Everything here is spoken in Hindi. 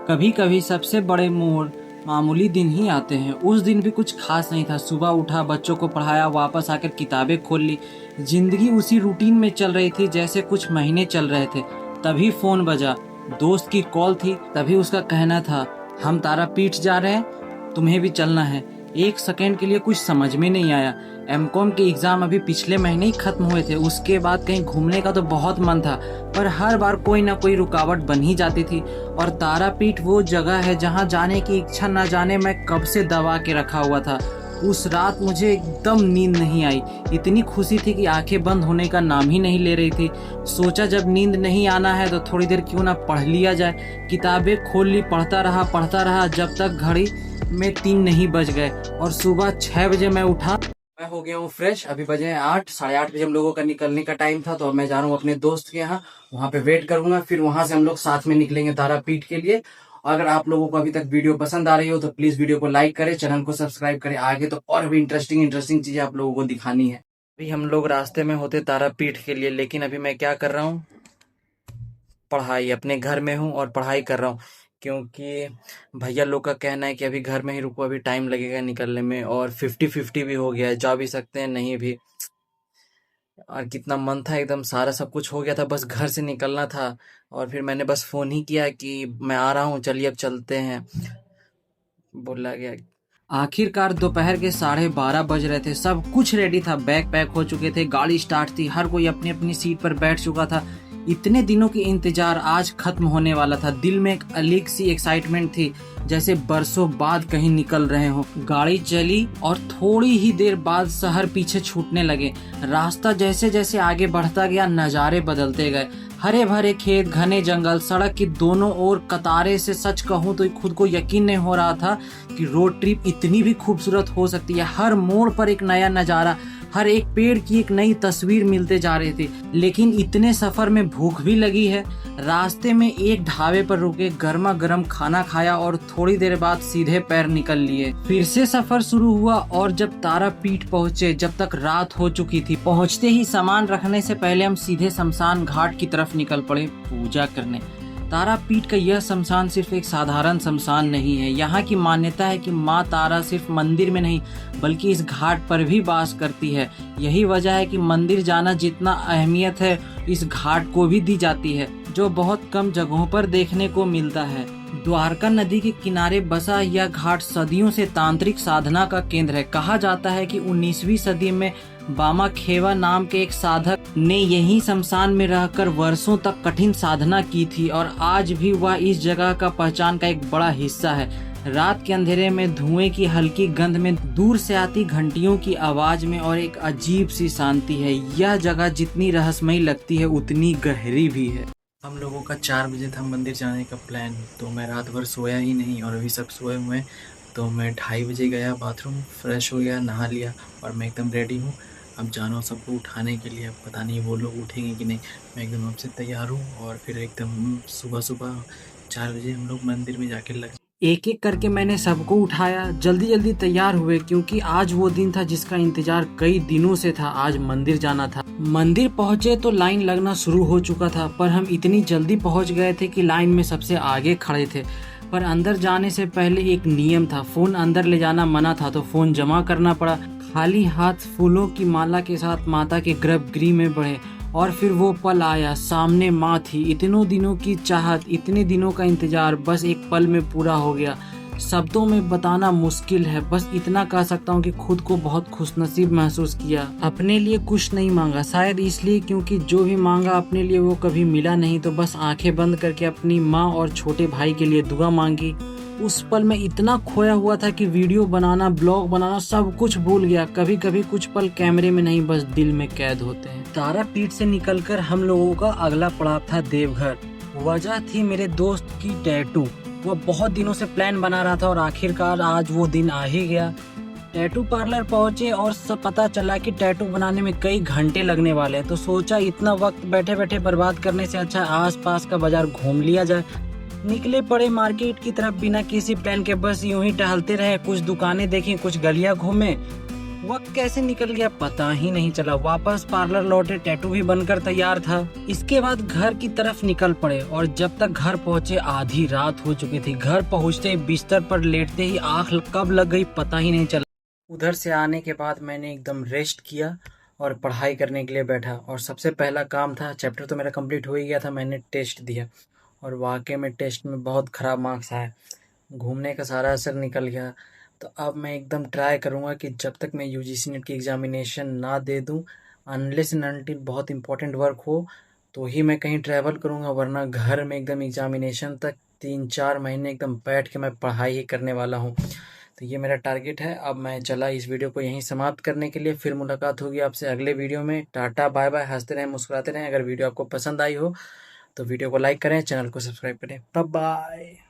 कभी कभी सबसे बड़े मोड़ मामूली दिन ही आते हैं। उस दिन भी कुछ खास नहीं था। सुबह उठा, बच्चों को पढ़ाया, वापस आकर किताबें खोल ली। जिंदगी उसी रूटीन में चल रही थी जैसे कुछ महीने चल रहे थे। तभी फोन बजा। दोस्त की कॉल थी। तभी उसका कहना था, हम तारापीठ जा रहे हैं, तुम्हें भी चलना है। एक सेकेंड के लिए कुछ समझ में नहीं आया। एमकॉम के एग्ज़ाम अभी पिछले महीने ही खत्म हुए थे। उसके बाद कहीं घूमने का तो बहुत मन था, पर हर बार कोई ना कोई रुकावट बन ही जाती थी। और तारापीठ वो जगह है जहां जाने की इच्छा न जाने मैं कब से दबा के रखा हुआ था। उस रात मुझे एकदम नींद नहीं आई। इतनी खुशी थी कि आंखें बंद होने का नाम ही नहीं ले रही थी। सोचा जब नींद नहीं आना है तो थोड़ी देर क्यों ना पढ़ लिया जाए। किताबें खोल ली, पढ़ता रहा जब तक घड़ी में 3 नहीं बज गए। और सुबह 6 बजे मैं उठा। मैं हो गया हूँ फ्रेश। अभी बजे हैं 8, साढ़े 8 बजे हम लोगों का निकलने का टाइम था। तो अब मैं जा रहा हूँ अपने दोस्त के यहाँ, वहाँ पे वेट करूंगा। फिर वहां से हम लोग साथ में निकलेंगे तारापीठ के लिए। अगर आप लोगों को अभी तक वीडियो पसंद आ रही हो तो प्लीज वीडियो को लाइक करें, चैनल को सब्सक्राइब करें। आगे तो और भी इंटरेस्टिंग चीजें आप लोगों को दिखानी है। अभी हम लोग रास्ते में होते तारापीठ के लिए, लेकिन अभी मैं क्या कर रहा हूँ, पढ़ाई। अपने घर में हूँ और पढ़ाई कर रहा हूँ, क्योंकि भैया लोग का कहना है कि अभी घर में ही रुको, अभी टाइम लगेगा निकलने में। और 50-50 भी हो गया है, जा भी सकते हैं नहीं भी। और कितना मन था, एकदम सारा सब कुछ हो गया था, बस घर से निकलना था। और फिर मैंने बस फोन ही किया कि मैं आ रहा हूँ, चलिए अब चलते हैं, बोला गया। आखिरकार दोपहर के 12:30 बज रहे थे। सब कुछ रेडी था, बैग पैक हो चुके थे, गाड़ी स्टार्ट थी, हर कोई अपनी अपनी सीट पर बैठ चुका था। इतने दिनों की इंतजार आज खत्म होने वाला था। दिल में एक अलग सी एक्साइटमेंट थी, जैसे बरसों बाद कहीं निकल रहे हो। गाड़ी चली और थोड़ी ही देर बाद शहर पीछे छूटने लगे। रास्ता जैसे जैसे आगे बढ़ता गया, नज़ारे बदलते गए। हरे भरे खेत, घने जंगल, सड़क की दोनों ओर कतारे से सच कहूँ तो खुद को यकीन नहीं हो रहा था कि रोड ट्रिप इतनी भी खूबसूरत हो सकती है। हर मोड़ पर एक नया नज़ारा, हर एक पेड़ की एक नई तस्वीर मिलते जा रही थी। लेकिन इतने सफर में भूख भी लगी है। रास्ते में एक ढाबे पर रुके, गर्मा गर्म खाना खाया और थोड़ी देर बाद सीधे पैर निकल लिए। फिर से सफर शुरू हुआ और जब तारापीठ पहुंचे, जब तक रात हो चुकी थी, पहुंचते ही सामान रखने से पहले हम सीधे शमशान घाट की तरफ निकल पड़े पूजा करने। तारापीठ का यह शमशान सिर्फ एक साधारण शमशान नहीं है। यहाँ की मान्यता है कि माँ तारा सिर्फ मंदिर में नहीं बल्कि इस घाट पर भी वास करती है। यही वजह है कि मंदिर जाना जितना अहमियत है इस घाट को भी दी जाती है, जो बहुत कम जगहों पर देखने को मिलता है। द्वारका नदी के किनारे बसा यह घाट सदियों से तांत्रिक साधना का केंद्र है। कहा जाता है कि 19वीं सदी में बामा खेवा नाम के एक साधक ने यही शमशान में रहकर वर्षों तक कठिन साधना की थी और आज भी वह इस जगह का पहचान का एक बड़ा हिस्सा है। रात के अंधेरे में, धुएं की हल्की गंध में, दूर से आती घंटियों की आवाज में और एक अजीब सी शांति है। यह जगह जितनी रहस्यमयी लगती है उतनी गहरी भी है। हम लोगों का 4 बजे था मंदिर जाने का प्लान, तो मैं रात भर सोया ही नहीं और अभी सब सोए हुए हैं। तो मैं 2:30 बजे गया बाथरूम, फ्रेश हो गया, नहा लिया और मैं एकदम रेडी हूँ। अब जाना सबको उठाने के लिए। अब पता नहीं वो लोग उठेंगे कि नहीं। मैं एकदम अब से तैयार हूँ और फिर एकदम सुबह 4 बजे हम लोग मंदिर में जाके लग। एक एक करके मैंने सबको उठाया, जल्दी जल्दी तैयार हुए, क्योंकि आज वो दिन था जिसका इंतजार कई दिनों से था। आज मंदिर जाना था। मंदिर पहुंचे तो लाइन लगना शुरू हो चुका था, पर हम इतनी जल्दी पहुंच गए थे कि लाइन में सबसे आगे खड़े थे। पर अंदर जाने से पहले एक नियम था, फोन अंदर ले जाना मना था, तो फोन जमा करना पड़ा। खाली हाथ फूलों की माला के साथ माता के गर्भगृह में बढ़े और फिर वो पल आया। सामने माँ थी। इतनों दिनों की चाहत, इतने दिनों का इंतजार बस एक पल में पूरा हो गया। शब्दों में बताना मुश्किल है, बस इतना कह सकता हूँ कि खुद को बहुत खुशनसीब महसूस किया। अपने लिए कुछ नहीं मांगा, शायद इसलिए क्योंकि जो भी मांगा अपने लिए वो कभी मिला नहीं। तो बस आंखें बंद करके अपनी माँ और छोटे भाई के लिए दुआ मांगी। उस पल में इतना खोया हुआ था कि वीडियो बनाना, ब्लॉग बनाना सब कुछ भूल गया। कभी कभी कुछ पल कैमरे में नहीं बस दिल में कैद होते हैं। तारापीठ से निकलकर हम लोगों का अगला पड़ाव था देवघर। वजह थी मेरे दोस्त की टैटू। वो बहुत दिनों से प्लान बना रहा था और आखिरकार आज वो दिन आ ही गया। टैटू पार्लर पहुंचे और सब पता चला कि टैटू बनाने में कई घंटे लगने वाले हैं। तो सोचा इतना वक्त बैठे बैठे बर्बाद करने से अच्छा आसपास का बाजार घूम लिया जाए। निकले पड़े मार्केट की तरफ बिना किसी प्लान के, बस यूं ही टहलते रहे। कुछ दुकानें देखी, कुछ गलियां घूमे वक्त कैसे निकल गया पता ही नहीं चला। वापस पार्लर लौटे, टैटू भी बनकर तैयार था। इसके बाद घर की तरफ निकल पड़े और जब तक घर पहुंचे आधी रात हो चुकी थी। घर पहुंचते ही बिस्तर पर लेटते ही आँख कब लग गई पता ही नहीं चला। उधर से आने के बाद मैंने एकदम रेस्ट किया और पढ़ाई करने के लिए बैठा। और सबसे पहला काम था, चैप्टर तो मेरा कंप्लीट हो ही गया था, मैंने टेस्ट दिया और वाकई में टेस्ट में बहुत ख़राब मार्क्स आए। घूमने का सारा असर निकल गया। तो अब मैं एकदम ट्राई करूँगा कि जब तक मैं यूजीसी नेट की एग्ज़ामिनेशन ना दे दूँ, अनलेस एंड अनटिल बहुत इंपॉर्टेंट वर्क हो तो ही मैं कहीं ट्रैवल करूँगा, वरना घर में एकदम एग्ज़ामिनेशन तक 3-4 महीने एकदम बैठ के मैं पढ़ाई ही करने वाला हूँ। तो ये मेरा टारगेट है। अब मैं चला इस वीडियो को यहीं समाप्त करने के लिए। फिर मुलाकात होगी आपसे अगले वीडियो में। Tata bye bye. हंसते रहें, मुस्कुराते रहें। अगर वीडियो आपको पसंद आई हो तो वीडियो को लाइक करें, चैनल को सब्सक्राइब करें। Bye bye.